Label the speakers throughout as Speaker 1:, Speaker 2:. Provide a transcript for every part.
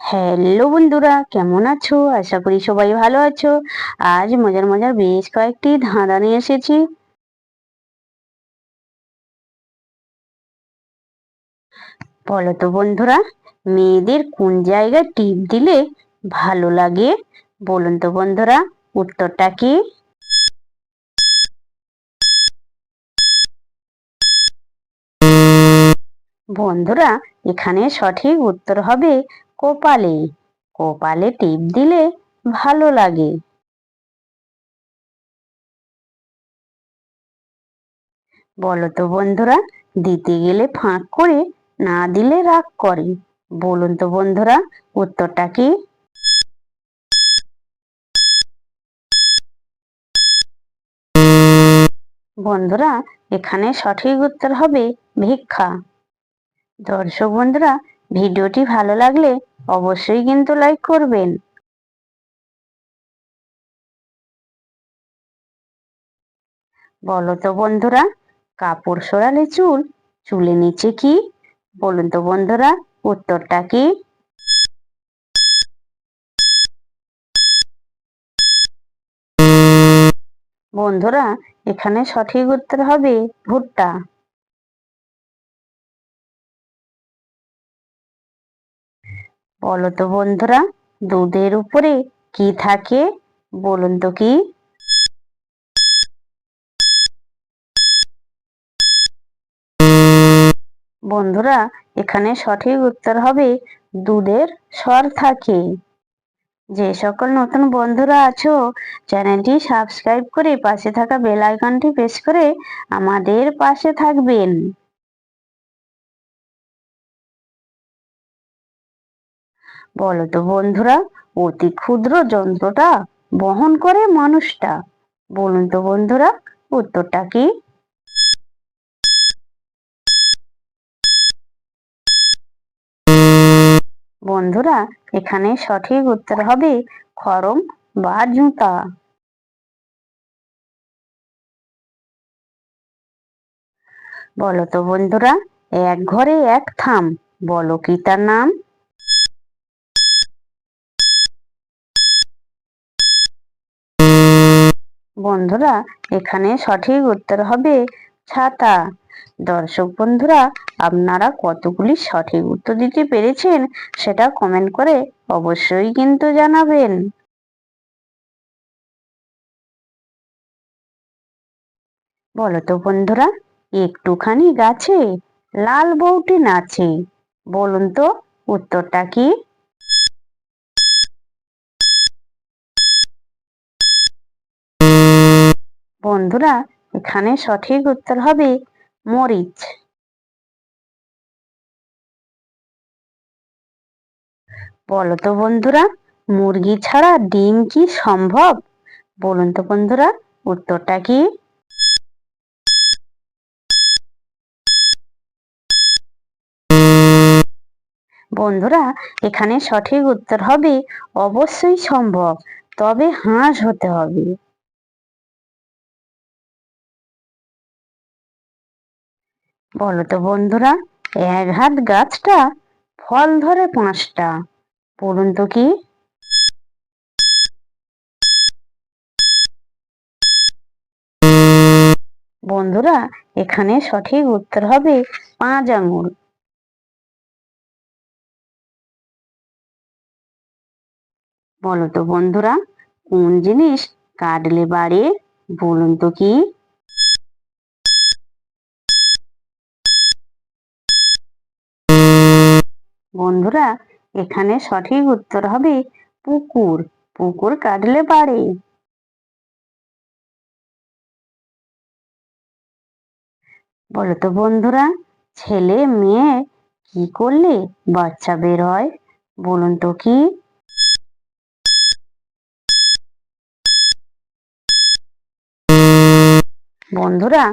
Speaker 1: Hello বন্ধুরা, কেমন আছো? আশা করি সবাই ভালো আছো। আজ মজার মজার বেশ কয়েকটি ধাঁধা নিয়ে এসেছি। বলো তো বন্ধুরা, মেয়েদের কোন জায়গায় টিপ দিলে ভালো লাগে? বলুন তো বন্ধুরা, উত্তরটা কি? বন্ধুরা, এখানে সঠিক উত্তর হবে কপালে। কপালে টিপ দিলে ভালো লাগে। বলো তো বন্ধুরা, দিতে গেলে ফাঁক করে, না দিলে রাগ করে। বলুন তো বন্ধুরা, উত্তরটা কি? বন্ধুরা, এখানে সঠিক উত্তর হবে ভিক্ষা। দর্শক বন্ধুরা, ভিডিওটি ভালো লাগলে অবশ্যই কিন্তু লাইক করবেন। বলো তো বন্ধুরা, কাপড় সরালে চুল, চুলে নিচে কি? বলুন তো বন্ধুরা, উত্তরটা কি? বন্ধুরা, এখানে সঠিক উত্তর হবে ভুট্টা। বলো তো বন্ধুরা, দুধের উপরে কি থাকে? বলুন তো কি? বন্ধুরা, এখানে সঠিক উত্তর হবে দুধের স্বর থাকে। যে সকল নতুন বন্ধুরা আছো, চ্যানেলটি সাবস্ক্রাইব করে পাশে থাকা বেল আইকনটি প্রেস করে আমাদের পাশে থাকবেন। বলো তো বন্ধুরা, অতি ক্ষুদ্র যন্ত্রটা বহন করে মানুষটা। বলুন তো বন্ধুরা, উত্তরটা কি? বন্ধুরা, এখানে সঠিক উত্তর হবে খড়ম বা জুতা। বলো তো বন্ধুরা, এক ঘরে এক থাম, বলো কি তার নাম? বন্ধুরা, এখানে সঠিক উত্তর হবে ছাতা। দর্শক বন্ধুরা, আপনারা কতগুলি সঠিক উত্তর দিতে পেরেছেন সেটা কমেন্ট করে অবশ্যই কিন্তু জানাবেন। বলো তো বন্ধুরা, একটুখানি গাছে লাল বউটি নাচে। বলুন তো, উত্তরটা কি? বন্ধুরা, এখানে সঠিক উত্তর হবে মরিচ। বলো তো বন্ধুরা, মুরগি ছাড়া ডিম কি সম্ভব? বলুন তো বন্ধুরা, উত্তরটা কি? বন্ধুরা, এখানে সঠিক উত্তর হবে অবশ্যই সম্ভব, তবে হাঁস হতে হবে। বলো তো বন্ধুরা, এক হাত গাছটা, ফল ধরে পাঁচটা। বলুন তো কি? বন্ধুরা, এখানে সঠিক উত্তর হবে 5 আঙুল। বলো তো বন্ধুরা, কোন জিনিস কাটলে বাড়ে? বলুন তো কি? বন্ধুরা, এখানে সঠিক উত্তর হবে পুকুর। পুকুর কাটলে বাড়ে। বলো তো বন্ধুরা, ছেলে মেয়ে কি করলে বাচ্চা বের হয়? বলুন তো কি? বন্ধুরা,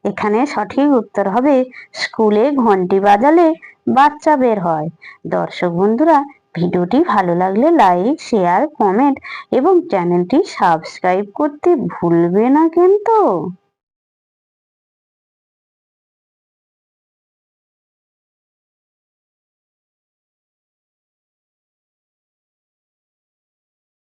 Speaker 1: এখানে সঠিক উত্তর হবে স্কুলে ঘন্টি বাজালে বাচ্চা বের হয়। দর্শক বন্ধুরা, ভিডিওটি ভালো লাগলে লাইক, শেয়ার, কমেন্ট এবং চ্যানেলটি সাবস্ক্রাইব করতে ভুলবে না কিন্তু।